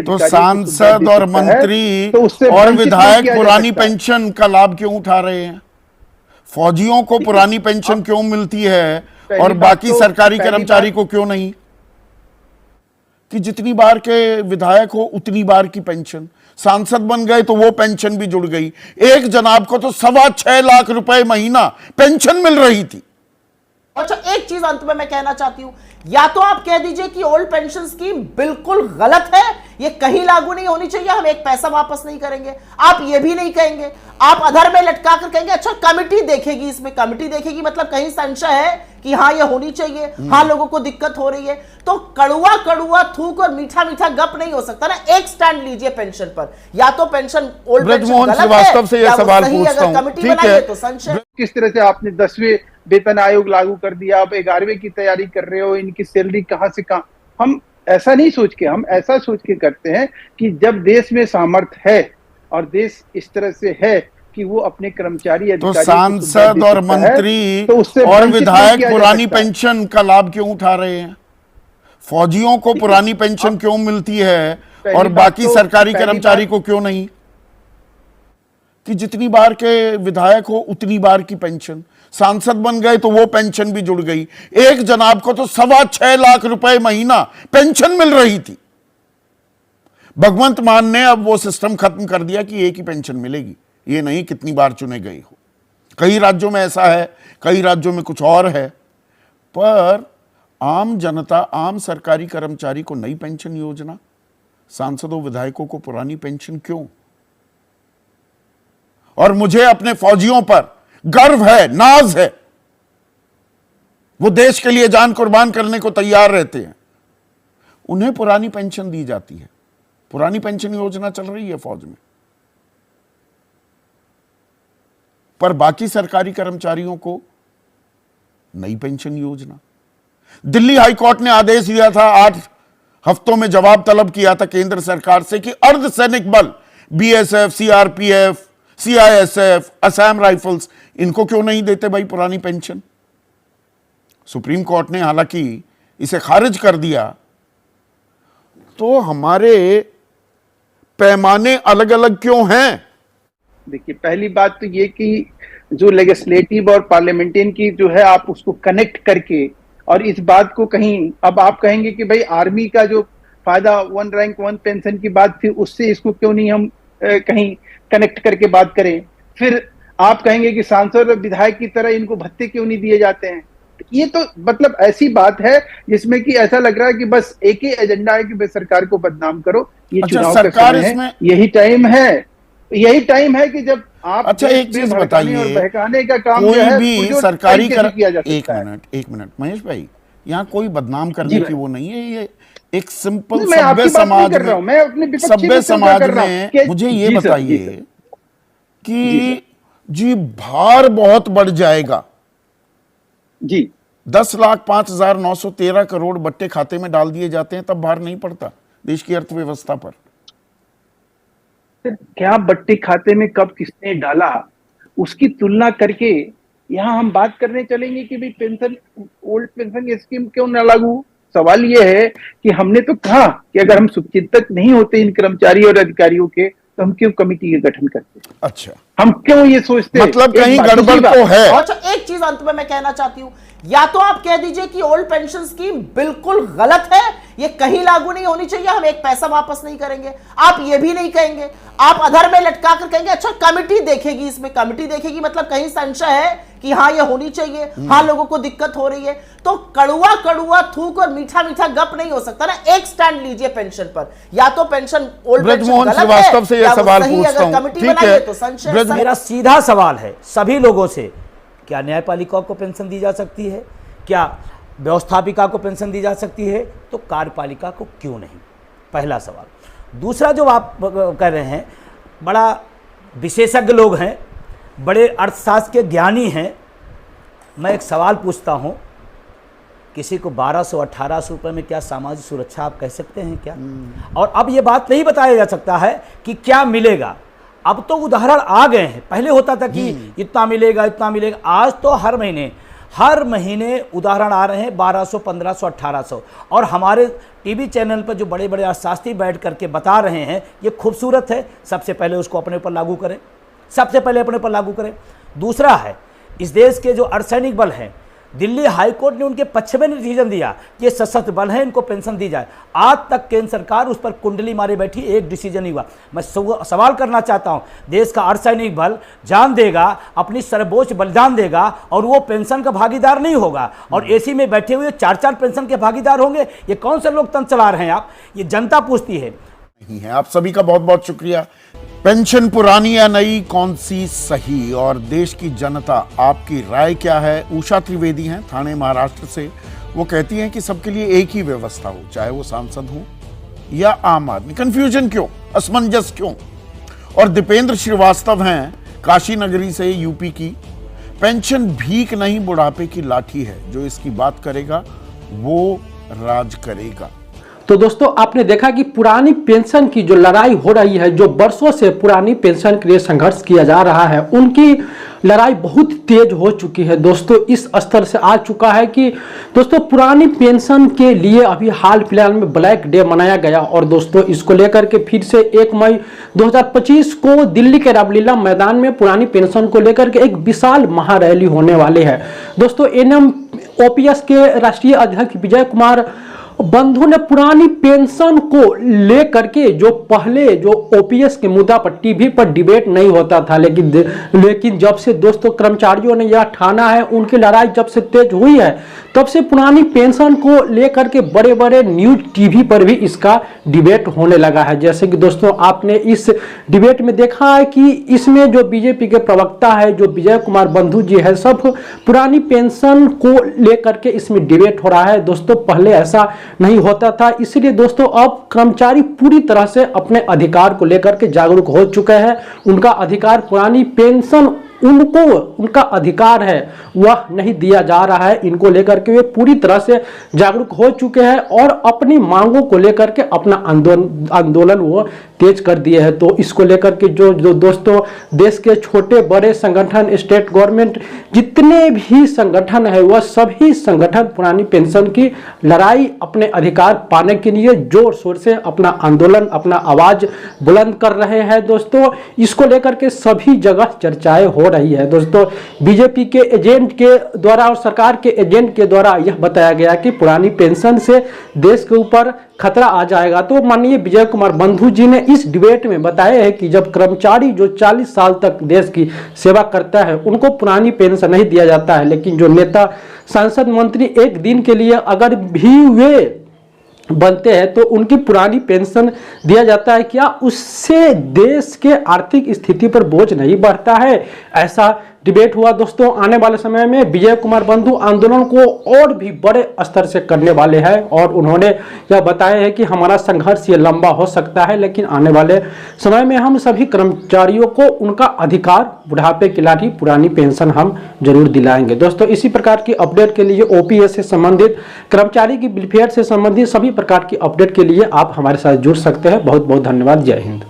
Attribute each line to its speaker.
Speaker 1: तो सांसद और मंत्री और विधायक पुरानी पेंशन का लाभ क्यों उठा रहे हैं? फौजियों को पुरानी पेंशन क्यों मिलती है और बाकी सरकारी कर्मचारी को क्यों नहीं? कि जितनी बार के विधायक हो उतनी बार की पेंशन, सांसद बन गए तो वो पेंशन भी जुड़ गई। एक जनाब को तो 6.25 लाख रुपए महीना पेंशन मिल रही थी।
Speaker 2: अच्छा, एक चीज अंत में मैं कहना चाहती हूं, या तो आप कह दीजिए कि ओल्ड पेंशन स्कीम बिल्कुल गलत है, ये कहीं लागू नहीं होनी चाहिए, हम एक पैसा वापस नहीं करेंगे। आप ये भी नहीं कहेंगे, आप अधर में लटका कर कहेंगे अच्छा कमिटी देखेगी, इसमें कमिटी देखेगी, मतलब कहीं संशय है कि हाँ ये होनी चाहिए, हाँ लोगों को दिक्कत हो रही है। तो कड़ुआ कड़ुआ थूक और मीठा मीठा गप नहीं हो सकता ना। एक स्टैंड लीजिए पेंशन पर, या तो पेंशन ओल्ड पेंशन गलत है या वो सही, अगर कमिटी बनाइए तो संशय।
Speaker 3: किस तरह से आपने 10वें वेतन आयोग लागू कर दिया, आप 11वें की तैयारी कर रहे हो, इनकी सैलरी कहां से कहां। हम ऐसा नहीं सोच के, हम ऐसा सोच के करते हैं कि जब देश में सामर्थ्य है और देश इस तरह से है कि वो अपने कर्मचारी
Speaker 1: तो सांसद और मंत्री और विधायक पुरानी पेंशन का लाभ क्यों उठा रहे हैं? फौजियों को पुरानी पेंशन क्यों मिलती है और बाकी सरकारी कर्मचारी को क्यों नहीं? कि जितनी बार के विधायक हो उतनी बार की पेंशन, सांसद बन गए तो वो पेंशन भी जुड़ गई। एक जनाब को तो 6.25 लाख रुपए महीना पेंशन मिल रही थी। भगवंत मान ने अब वो सिस्टम खत्म कर दिया कि एक ही पेंशन मिलेगी, ये नहीं कितनी बार चुने गए हो। कई राज्यों में ऐसा है, कई राज्यों में कुछ और है, पर आम जनता, आम सरकारी कर्मचारी को नई पेंशन योजना, सांसदों विधायकों को पुरानी पेंशन क्यों? और मुझे अपने फौजियों पर गर्व है, नाज है, वो देश के लिए जान कुर्बान करने को तैयार रहते हैं, उन्हें पुरानी पेंशन दी जाती है। पुरानी पेंशन योजना चल रही है फौज में, पर बाकी सरकारी कर्मचारियों को नई पेंशन योजना। दिल्ली हाईकोर्ट ने आदेश दिया था, 8 हफ्तों में जवाब तलब किया था केंद्र सरकार से कि अर्धसैनिक बल, BSF, CRPF, CISF, Assam rifles, इनको क्यों नहीं देते भाई पुरानी पेंशन? सुप्रीम कोर्ट ने हालांकि इसे खारिज कर दिया। तो हमारे पैमाने अलग अलग क्यों हैं?
Speaker 3: देखिए, पहली बात तो ये कि जो लेजिस्लेटिव और पार्लियामेंटेरियन की जो है, आप उसको कनेक्ट करके और इस बात को कहीं, अब आप कहेंगे कि भाई आर्मी का जो फायदा 1 रैंक 1 पेंशन की बात थी, उससे इसको क्यों नहीं हम कहीं कनेक्ट करके बात करें। फिर आप कहेंगे कि सांसद और विधायक की तरह इनको भत्ते क्यों नहीं दिए जाते हैं। ये तो मतलब ऐसी बात है जिसमें कि ऐसा लग रहा है कि बस एक ही एजेंडा है कि भाई सरकार को बदनाम करो। ये चुनाव का समय है, यही टाइम है, यही टाइम है कि जब आप
Speaker 1: अच्छा एक चीज बताइए,
Speaker 3: और बहकाने का काम
Speaker 1: कोई
Speaker 3: जो है,
Speaker 1: भी
Speaker 3: जो
Speaker 1: सरकारी
Speaker 3: किया जा सकता है।
Speaker 1: एक मिनट महेश भाई, यहाँ कोई बदनाम करने की वो नहीं है। ये एक सिंपल
Speaker 3: मैं
Speaker 1: सभ्य समाज
Speaker 3: कर रहा हूं, मैं अपने
Speaker 1: सभ्य समाज में मुझे ये बताइए कि जी भार बहुत बढ़ जाएगा
Speaker 3: जी।
Speaker 1: 10,05,913 करोड़ बट्टे खाते में डाल दिए जाते हैं, तब भार नहीं पड़ता देश की अर्थव्यवस्था पर।
Speaker 3: क्या बट्टे खाते में कब किसने डाला, उसकी तुलना करके यहाँ हम बात करने चलेंगे कि भाई पेंशन, ओल्ड पेंशन स्कीम क्यों ना लागू। सवाल ये है कि हमने तो कहा कि अगर हम शुभचिंतक नहीं होते इन कर्मचारी और अधिकारियों के, तो हम क्यों कमेटी का गठन करते?
Speaker 1: अच्छा,
Speaker 3: हम क्यों ये सोचते?
Speaker 1: मतलब कहीं गड़बड़ तो है।
Speaker 2: अच्छा, एक चीज अंत में मैं कहना चाहती हूं, या तो आप कह दीजिए कि ओल्ड पेंशन स्कीम बिल्कुल गलत है, ये कहीं लागू नहीं होनी चाहिए, हम एक पैसा वापस नहीं करेंगे। आप ये भी नहीं कहेंगे, आप अधर में लटका कर कहेंगे अच्छा कमिटी देखेगी, इसमें कमिटी देखेगी, मतलब कहीं संशय है कि हाँ ये होनी चाहिए, हाँ लोगों को दिक्कत हो रही है। तो कड़ुआ कड़ुआ थूक और मीठा मीठा गप नहीं हो सकता ना। एक स्टैंड लीजिए पेंशन पर, या तो पेंशन ओल्ड पेंशन गलत है या वो सही, अगर कमिटी बनाइए तो संशय।
Speaker 4: मेरा सीधा सवाल है सभी लोगों से, क्या न्यायपालिका को पेंशन दी जा सकती है? क्या व्यवस्थापिका को पेंशन दी जा सकती है? तो कार्यपालिका को क्यों नहीं? पहला सवाल। दूसरा, जो आप कह रहे हैं, बड़ा विशेषज्ञ लोग हैं, बड़े अर्थशास्त्र के ज्ञानी हैं, मैं एक सवाल पूछता हूँ, किसी को 1200-1800 रुपये में क्या सामाजिक सुरक्षा आप कह सकते हैं क्या? और अब ये बात नहीं बताया जा सकता है कि क्या मिलेगा। अब तो उदाहरण आ गए हैं, पहले होता था कि इतना मिलेगा इतना मिलेगा, आज तो हर महीने हर महीने उदाहरण आ रहे हैं 1200, 1500, 1800, और हमारे टीवी चैनल पर जो बड़े बड़े अर्थशास्त्री बैठ करके बता रहे हैं ये खूबसूरत है। सबसे पहले उसको अपने ऊपर लागू करें, सबसे पहले अपने ऊपर लागू करें। दूसरा है, इस देश के जो अर्धसैनिक बल हैं, दिल्ली हाईकोर्ट ने उनके पक्ष में डिसीजन दिया कि ये सशस्त्र बल है, इनको पेंशन दी जाए। आज तक केंद्र सरकार उस पर कुंडली मारे बैठी, एक डिसीजन नहीं हुआ। मैं सवाल करना चाहता हूं, देश का अर्धसैनिक बल जान देगा, अपनी सर्वोच्च बलिदान देगा और वो पेंशन का भागीदार नहीं होगा, और एसी में बैठे हुए 4-4 पेंशन के भागीदार होंगे? ये कौन से लोकतंत्र चला रहे हैं आप? ये जनता पूछती है।
Speaker 1: नहीं है। आप सभी का बहुत बहुत शुक्रिया। पेंशन पुरानी या नई, कौन सी सही, और देश की जनता आपकी राय क्या है? उषा त्रिवेदी हैं ठाणे महाराष्ट्र से। वो कहती हैं कि सबके लिए एक ही व्यवस्था हो, चाहे वो सांसद हो या आम आदमी। कंफ्यूजन क्यों, असमंजस क्यों? और दीपेंद्र श्रीवास्तव हैं काशी नगरी से, यूपी की। पेंशन भीख नहीं बुढ़ापे की लाठी है, जो इसकी बात करेगा वो राज करेगा।
Speaker 5: तो दोस्तों आपने देखा कि पुरानी पेंशन की जो लड़ाई हो रही है, जो बरसों से पुरानी पेंशन के लिए संघर्ष किया जा रहा है, उनकी लड़ाई बहुत तेज हो चुकी है दोस्तों। इस स्तर से आ चुका है कि दोस्तों पुरानी पेंशन के लिए अभी हाल फिलहाल में ब्लैक डे मनाया गया, और दोस्तों इसको लेकर के फिर से 1 मई 2025 को दिल्ली के रामलीला मैदान में पुरानी पेंशन को लेकर के एक विशाल महारैली होने वाली है। दोस्तों NMOPS के राष्ट्रीय अध्यक्ष विजय कुमार बंधु ने पुरानी पेंशन को लेकर के, जो पहले जो OPS के मुद्दा पर टीवी पर डिबेट नहीं होता था, लेकिन जब से दोस्तों कर्मचारियों ने यह ठाना है, उनकी लड़ाई जब से तेज हुई है, तब से पुरानी पेंशन को लेकर के बड़े बड़े न्यूज टीवी पर भी इसका डिबेट होने लगा है। जैसे कि दोस्तों आपने इस डिबेट में देखा है कि इसमें जो बीजेपी के प्रवक्ता है, जो विजय कुमार बंधु जी है, सब पुरानी पेंशन को लेकर के इसमें डिबेट हो रहा है। दोस्तों पहले ऐसा नहीं होता था, इसलिए दोस्तों अब कर्मचारी पूरी तरह से अपने अधिकार को लेकर के जागरूक हो चुके हैं। उनका अधिकार पुरानी पेंशन, उनको उनका अधिकार है वह नहीं दिया जा रहा है, इनको लेकर के वे पूरी तरह से जागरूक हो चुके हैं और अपनी मांगों को लेकर के अपना आंदोलन वो तेज कर दिए हैं। तो इसको लेकर के जो दोस्तों देश के छोटे बड़े संगठन, स्टेट गवर्नमेंट, जितने भी संगठन है, वह सभी संगठन पुरानी पेंशन की लड़ाई, अपने अधिकार पाने के लिए जोर शोर से अपना आंदोलन, अपना आवाज बुलंद कर रहे हैं। दोस्तों इसको लेकर के सभी जगह चर्चाएं हो रही है। दोस्तों बीजेपी के एजेंट के द्वारा और सरकार के एजेंट के द्वारा यह बताया गया कि पुरानी पेंशन से देश के ऊपर खतरा आ जाएगा। तो माननीय विजय कुमार बंधु जी ने इस डिबेट में बताया है कि जब कर्मचारी जो 40 साल तक देश की सेवा करता है, उनको पुरानी पेंशन नहीं दिया जाता है, लेकिन जो नेता, सांसद, मंत्री एक दिन के लिए अगर भी वे बनते हैं तो उनकी पुरानी पेंशन दिया जाता है। क्या उससे देश के आर्थिक स्थिति पर बोझ नहीं बढ़ता है? ऐसा डिबेट हुआ। दोस्तों आने वाले समय में विजय कुमार बंधु आंदोलन को और भी बड़े स्तर से करने वाले हैं, और उन्होंने यह बताया है कि हमारा संघर्ष ये लंबा हो सकता है, लेकिन आने वाले समय में हम सभी कर्मचारियों को उनका अधिकार, बुढ़ापे की लाठी, पुरानी पेंशन हम जरूर दिलाएंगे। दोस्तों इसी प्रकार की अपडेट के लिए, OPS से संबंधित, कर्मचारी की वेलफेयर से संबंधित सभी प्रकार की अपडेट के लिए आप हमारे साथ जुड़ सकते हैं। बहुत बहुत धन्यवाद। जय हिंद।